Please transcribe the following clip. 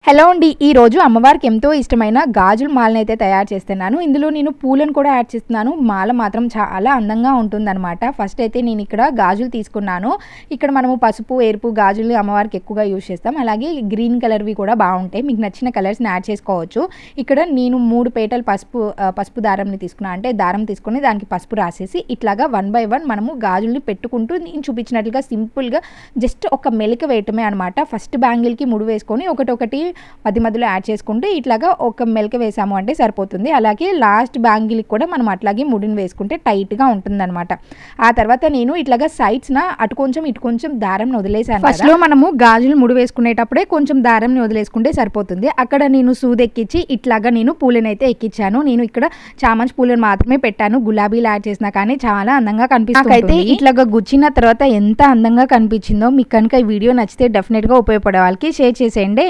Hello అండి, ఈరోజు అమ్మవారికి ఎంతో ఇష్టమైన గాజుల మాలను అయితే తయారు చేస్తున్నాను. ఇందులో నేను పూలను కూడా యాడ్ చేస్తున్నాను. మాల మాత్రం చాలా అందంగా ఉంటుందన్నమాట. ఫస్ట్ అయితే నేను ఇక్కడ గాజులు తీసుకున్నాను. ఇక్కడ మనము పసుపు, ఎరుపు గాజులు అమ్మవారికి ఎక్కువగా యూజ్ చేస్తాం. అలాగే గ్రీన్ కలర్వి కూడా బాగుంటాయి. మీకు నచ్చిన కలర్స్ని యాడ్ చేసుకోవచ్చు. ఇక్కడ నేను 3 పేటలు పసుపు దారంని తీసుకున్నాను. అంటే దారం తీసుకొని దానికి పసుపు రాసేసి ఇట్లాగా 1 by 1 మనము గాజుల్ని పెట్టుకుంటూ నేను చూపించినట్లుగా సింపుల్గా జస్ట్ ఒక మెలిక వేయటమే అనమాట. ఫస్ట్ బ్యాంగిల్కి ముడి వేసుకొని ఒకటొకటి మధ్యలో యాడ్ చేసుకుంటూ ఇట్లాగా ఒక మెలిక వేసాము అంటే సరిపోతుంది. అలాగే లాస్ట్ బ్యాంగిల్కి కూడా మనం అట్లాగే ముడిని వేసుకుంటే టైట్గా ఉంటుందన్నమాట. ఆ తర్వాత నేను ఇట్లాగా సైడ్స్న అటు కొంచెం ఇటు కొంచెం దారంని వదిలేసాను. ఫస్ట్లో మనము గాజులు ముడి వేసుకునేటప్పుడే కొంచెం దారంని వదిలేసుకుంటే సరిపోతుంది. అక్కడ నేను సూది ఎక్కించి ఇట్లాగా నేను పూలను అయితే ఎక్కించాను. నేను ఇక్కడ చామంతి పూలను మాత్రమే పెట్టాను. గులాబీలు యాడ్ చేసినా కానీ చాలా అందంగా కనిపిస్తుంది. నాకైతే ఇట్లాగా గుచ్చిన తర్వాత ఎంత అందంగా కనిపించిందో. మీకు కనుక ఈ వీడియో నచ్చితే డెఫినెట్గా ఉపయోగపడే వాళ్ళకి షేర్ చేసేయండి.